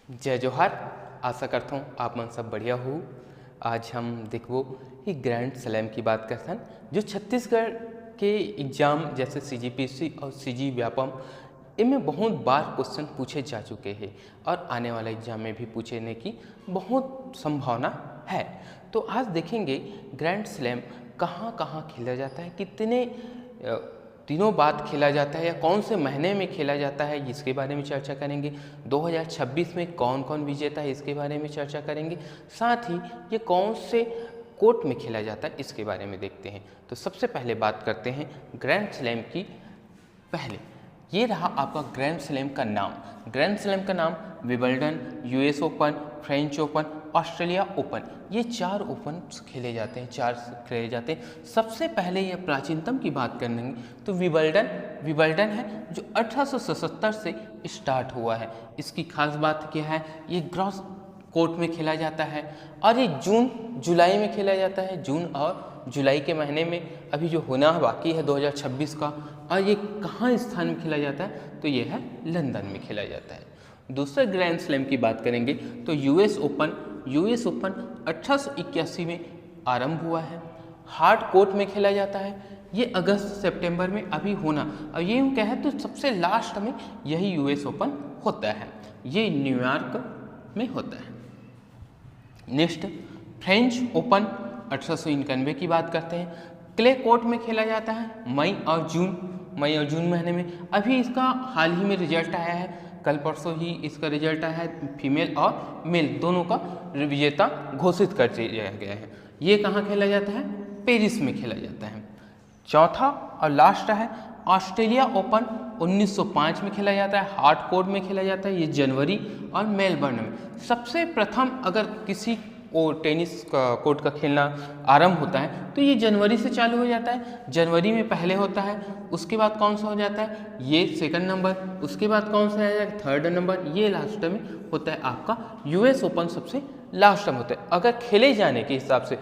जय जोहार। आशा करता हूँ आप मन सब बढ़िया हो। आज हम देखो कि ग्रैंड स्लैम की बात करते हैं जो छत्तीसगढ़ के एग्जाम जैसे सीजीपीएससी और सीजी व्यापम इनमें बहुत बार क्वेश्चन पूछे जा चुके हैं और आने वाले एग्जाम में भी पूछने की बहुत संभावना है। तो आज देखेंगे ग्रैंड स्लैम कहाँ कहाँ खेला जाता है, कितने दिनों बाद खेला जाता है या कौन से महीने में खेला जाता है, इसके बारे में चर्चा करेंगे। 2026 में कौन कौन विजेता है इसके बारे में चर्चा करेंगे। साथ ही ये कौन से कोर्ट में खेला जाता है इसके बारे में देखते हैं। तो सबसे पहले बात करते हैं ग्रैंड स्लैम की। पहले ये रहा आपका ग्रैंड स्लैम का नाम। ग्रैंड स्लैम का नाम Wimbledon, US open, French open, Australia open, ये 4 ओपन खेले जाते हैं, 4 खेले जाते हैं। सबसे पहले ये प्राचीनतम की बात करेंगे तो विंबलडन है जो 1877 से स्टार्ट हुआ है। इसकी खास बात क्या है, ये ग्रॉस कोर्ट में खेला जाता है और ये जून जुलाई में खेला जाता है। जून और जुलाई के महीने में अभी जो होना बाकी है 2026 का। और ये कहाँ स्थान में खेला जाता है तो ये है लंदन में खेला जाता है। दूसरे ग्रैंड स्लैम की बात करेंगे तो यूएस ओपन 1881 में आरंभ हुआ है। हार्ड कोर्ट में खेला जाता है। ये अगस्त सितंबर में अभी होना, और ये यूँ कहें तो सबसे लास्ट में यही यूएस ओपन होता है। ये न्यूयॉर्क में होता है। नेक्स्ट फ्रेंच ओपन 1891 की बात करते हैं। क्ले कोर्ट में खेला जाता है मई और जून महीने में। अभी इसका हाल ही में रिजल्ट आया है, कल परसों ही इसका रिजल्ट आया है। फीमेल और मेल दोनों का विजेता घोषित कर दिया गया है। ये कहाँ खेला जाता है, पेरिस में खेला जाता है। चौथा और लास्ट है ऑस्ट्रेलिया ओपन 1905 में खेला जाता है। हार्ड कोर्ट में खेला जाता है, ये जनवरी और मेलबर्न में। सबसे प्रथम अगर किसी को टेनिस का कोर्ट का खेलना आरंभ होता है तो ये जनवरी से चालू हो जाता है। जनवरी में पहले होता है, उसके बाद कौन सा हो जाता है, ये सेकंड नंबर, उसके बाद कौन सा है, थर्ड नंबर, ये लास्ट में होता है आपका यूएस ओपन सबसे लास्ट में होता है। अगर खेले जाने के हिसाब से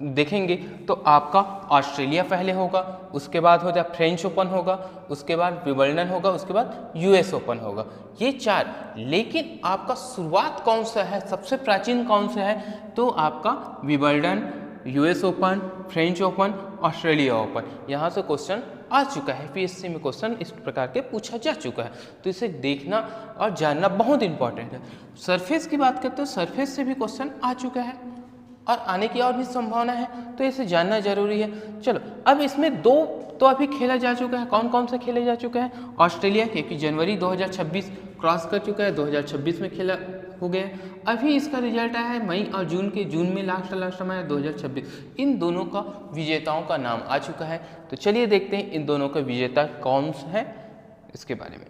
देखेंगे तो आपका ऑस्ट्रेलिया पहले होगा, उसके बाद हो जाए फ्रेंच ओपन होगा, उसके बाद विंबलडन होगा, उसके बाद यूएस ओपन होगा। ये 4। लेकिन आपका शुरुआत कौन सा है, सबसे प्राचीन कौन सा है तो आपका Wimbledon, US open, French open, Australia open. यहाँ से क्वेश्चन आ चुका है, पीएससी में क्वेश्चन इस प्रकार के पूछा जा चुका है। तो इसे देखना और जानना बहुत इंपॉर्टेंट है। सरफेस की बात करते हो, सरफेस से भी क्वेश्चन आ चुका है और आने की और भी संभावना है, तो इसे जानना जरूरी है। चलो अब इसमें 2 तो अभी खेला जा चुका है। कौन कौन सा खेले जा चुका है, ऑस्ट्रेलिया क्योंकि जनवरी 2026 क्रॉस कर चुका है, 2026 में खेला हो गया। अभी इसका रिजल्ट आया है मई और जून में लास्ट में आया 2026। इन दोनों का विजेताओं का नाम आ चुका है। तो चलिए देखते हैं इन दोनों का विजेता कौन है इसके बारे में।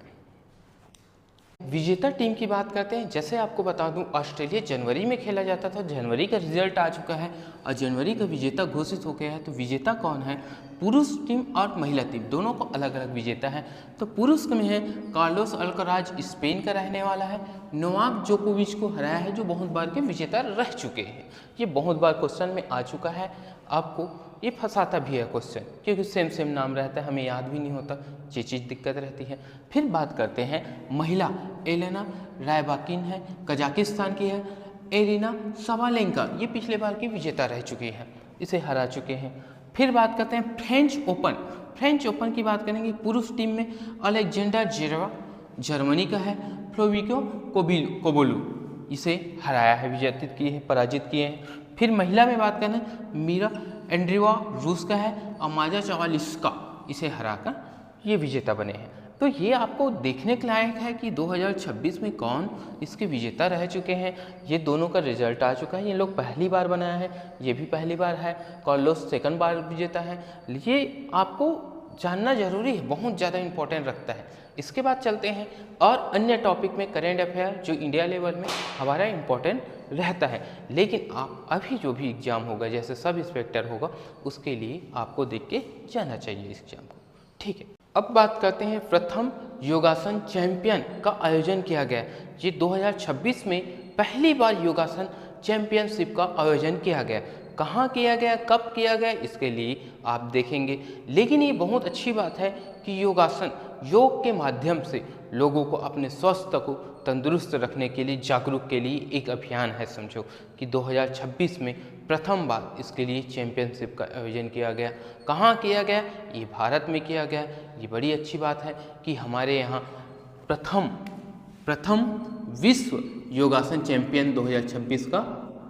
विजेता टीम की बात करते हैं। जैसे आपको बता दूं ऑस्ट्रेलिया जनवरी में खेला जाता था, जनवरी का रिजल्ट आ चुका है और जनवरी का विजेता घोषित हो गया है। तो विजेता कौन है, पुरुष टीम और महिला टीम दोनों को अलग अलग विजेता है। तो पुरुष में है कार्लोस अल्कराज, स्पेन का रहने वाला है। नोवाक जोकोविच को हराया है, जो बहुत बार के विजेता रह चुके हैं। ये बहुत बार क्वेश्चन में आ चुका है, आपको ये फंसाता भी है क्वेश्चन, क्योंकि सेम नाम रहता है, हमें याद भी नहीं होता, ये चीज़ दिक्कत रहती है। फिर बात करते हैं महिला, एलेना रायबाकिन है, कजाकिस्तान की है। एरिना सबालेंका, ये पिछले बार की विजेता रह चुकी है, इसे हरा चुके हैं। फिर बात करते हैं फ्रेंच ओपन की बात करेंगे। पुरुष टीम में अलेक्जेंडर जेरवा जर्मनी का है। फ्लोविको कोबोलू इसे हराया है, विजेता किए हैं, पराजित किए हैं। फिर महिला में बात करें मीरा एंड्रीवा रूस का है और माजा चवालिस्का इसे हराकर ये विजेता बने हैं। तो ये आपको देखने के लायक है कि 2026 में कौन इसके विजेता रह चुके हैं। ये दोनों का रिजल्ट आ चुका है। ये लोग पहली बार बनाया है, ये भी पहली बार है। कार्लोस सेकंड बार विजेता है। ये आपको जानना जरूरी है, बहुत ज़्यादा इंपॉर्टेंट रखता है। इसके बाद चलते हैं और अन्य टॉपिक में करेंट अफेयर जो इंडिया लेवल में हमारा इम्पोर्टेंट रहता है। लेकिन आप अभी जो भी एग्जाम होगा, जैसे सब इंस्पेक्टर होगा, उसके लिए आपको देख के जाना चाहिए इस एग्जाम को, ठीक है। अब बात करते हैं प्रथम योगासन चैंपियन का आयोजन किया गया। ये 2026 में पहली बार योगासन चैंपियनशिप का आयोजन किया गया। कहाँ किया गया, कब किया गया, इसके लिए आप देखेंगे। लेकिन ये बहुत अच्छी बात है कि योगासन योग के माध्यम से लोगों को अपने स्वास्थ्य को तंदुरुस्त रखने के लिए, जागरूक के लिए एक अभियान है। समझो कि 2026 में प्रथम बार इसके लिए चैंपियनशिप का आयोजन किया गया। कहाँ किया गया? ये भारत में किया गया। ये बड़ी अच्छी बात है कि हमारे यहाँ प्रथम विश्व योगासन चैंपियन 2026 का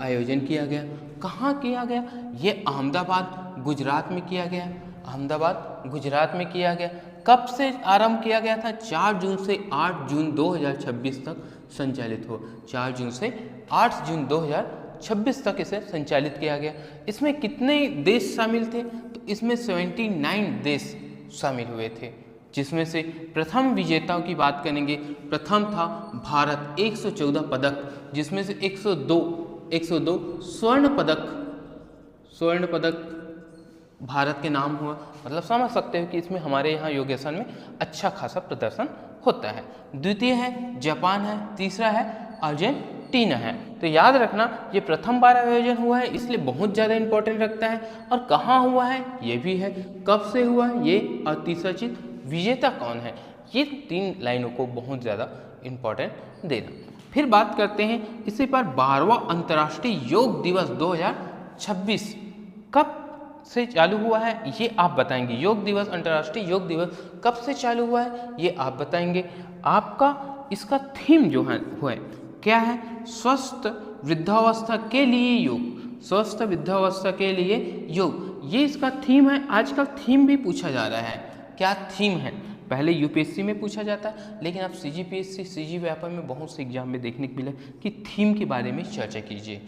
आयोजन किया गया। कहाँ किया गया? ये अहमदाबाद गुजरात में किया गया। अहमदाबाद गुजरात में किया गया। कब से आरंभ किया गया था? 4 जून से 8 जून 2026 तक संचालित हो। 4 जून से 8 जून 2026 तक इसे संचालित किया गया। इसमें कितने देश शामिल थे? तो इसमें 79 देश शामिल हुए थे, जिसमें से प्रथम विजेताओं की बात करेंगे। प्रथम था भारत, 114 पदक, जिसमें से 102 स्वर्ण पदक भारत के नाम हुआ। मतलब समझ सकते हो कि इसमें हमारे यहाँ योगासन में अच्छा खासा प्रदर्शन होता है। द्वितीय है जापान है, तीसरा है अर्जेंटीना है। तो याद रखना ये प्रथम बार आयोजन हुआ है, इसलिए बहुत ज़्यादा इंपॉर्टेंट रखता है। और कहाँ हुआ है ये भी है, कब से हुआ है ये, और तीसरा चीज़ विजेता कौन है। ये 3 लाइनों को बहुत ज़्यादा इंपॉर्टेंट देना। फिर बात करते हैं इसी पर 12वां अंतर्राष्ट्रीय योग दिवस 2026 कब से चालू हुआ है, ये आप बताएंगे। योग दिवस, अंतर्राष्ट्रीय योग दिवस कब से चालू हुआ है ये आप बताएंगे। आपका इसका थीम जो है वो है क्या है? स्वस्थ वृद्धावस्था के लिए योग। स्वस्थ वृद्धावस्था के लिए योग, ये इसका थीम है। आजकल थीम भी पूछा जा रहा है। क्या थीम है? पहले यूपीएससी में पूछा जाता है, लेकिन अब सीजीपीएससी, सीजी व्यापक में बहुत से एग्जाम में देखने को मिला कि थीम के बारे में चर्चा कीजिए।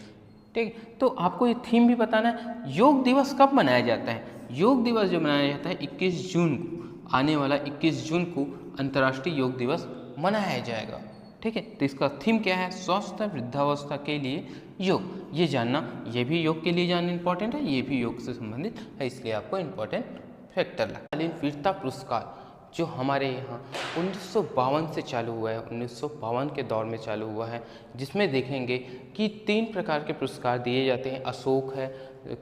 ठीक, तो आपको ये थीम भी बताना है। योग दिवस कब मनाया जाता है? योग दिवस जो मनाया जाता है 21 जून को, आने वाला 21 जून को अंतर्राष्ट्रीय योग दिवस मनाया जाएगा। ठीक है, तो इसका थीम क्या है? स्वस्थ वृद्धावस्था के लिए योग। ये जानना, ये भी योग के लिए जानना इंपॉर्टेंट है, ये भी योग से संबंधित है, इसलिए आपको इंपॉर्टेंट फैक्टर लगता है। वीरता पुरस्कार जो हमारे यहाँ 1952 से चालू हुआ है, 1952 के दौर में चालू हुआ है, जिसमें देखेंगे कि 3 प्रकार के पुरस्कार दिए जाते हैं। अशोक है,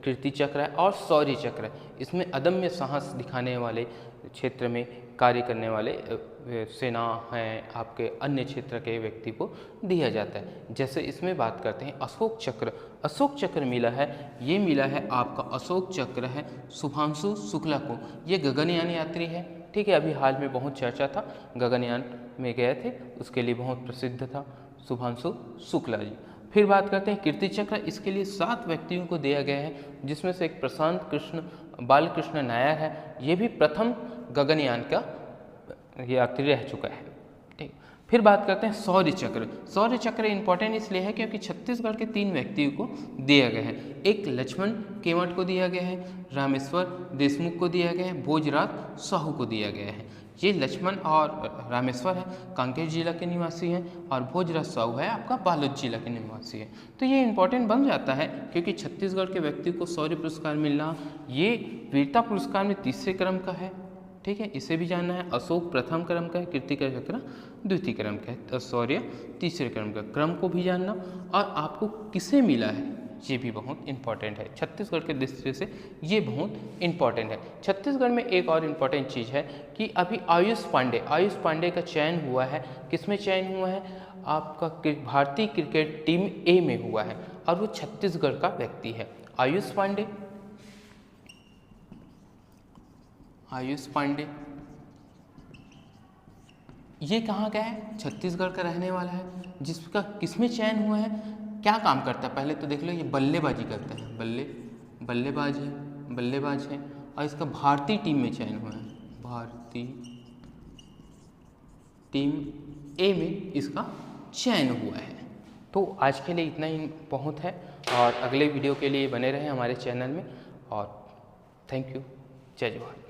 कीर्ति चक्र है और शौर्य चक्र है। इसमें अदम्य साहस दिखाने वाले, क्षेत्र में कार्य करने वाले सेना हैं, आपके अन्य क्षेत्र के व्यक्ति को दिया जाता है। जैसे इसमें बात करते हैं अशोक चक्र। अशोक चक्र मिला है, ये मिला है आपका अशोक चक्र है शुभांशु शुक्ला को। ये गगनयान यात्री है। ठीक है, अभी हाल में बहुत चर्चा था, गगनयान में गए थे, उसके लिए बहुत प्रसिद्ध था शुभांशु शुक्ला जी। फिर बात करते हैं कीर्ति चक्र। इसके लिए 7 व्यक्तियों को दिया गया है, जिसमें से एक प्रशांत कृष्ण बालकृष्ण नायर है। ये भी प्रथम गगनयान का यात्री रह चुका है। ठीक, फिर बात करते हैं शौर्य चक्र। शौर्य चक्र इंपॉर्टेंट इसलिए है क्योंकि छत्तीसगढ़ के 3 व्यक्तियों को दिया गया है। एक लक्ष्मण केवट को दिया गया है, रामेश्वर देशमुख को दिया गया है, भोजराज साहू को दिया गया है। ये लक्ष्मण और रामेश्वर है, कांकेर जिला के निवासी हैं, और भोजराज साहू है आपका बालोद जिला के निवासी है। तो ये इंपॉर्टेंट बन जाता है क्योंकि छत्तीसगढ़ के व्यक्ति को शौर्य पुरस्कार मिलना, ये वीरता पुरस्कार में 3रे क्रम का है। ठीक है, इसे भी जानना है। अशोक प्रथम क्रम का है, कीर्ति का चक्र द्वितीय क्रम का है, शौर्य 3रे क्रम का। क्रम को भी जानना, और आपको किसे मिला है ये भी बहुत इंपॉर्टेंट है। छत्तीसगढ़ के दृष्टि से ये बहुत इंपॉर्टेंट है। छत्तीसगढ़ में एक और इम्पॉर्टेंट चीज़ है कि अभी आयुष पांडे का चयन हुआ है। किसमें चयन हुआ है? आपका भारतीय क्रिकेट टीम ए में हुआ है, और वो छत्तीसगढ़ का व्यक्ति है। आयुष पांडे ये कहाँ का है? छत्तीसगढ़ का रहने वाला है, जिसका किसमें चयन हुआ है, क्या काम करता है? पहले तो देख लो, ये बल्लेबाजी करता है, बल्लेबाज है, और इसका भारतीय टीम में चयन हुआ है। भारतीय टीम ए में इसका चयन हुआ है। तो आज के लिए इतना ही बहुत है, और अगले वीडियो के लिए बने रहें हमारे चैनल में। और थैंक यू। जय जवाहर।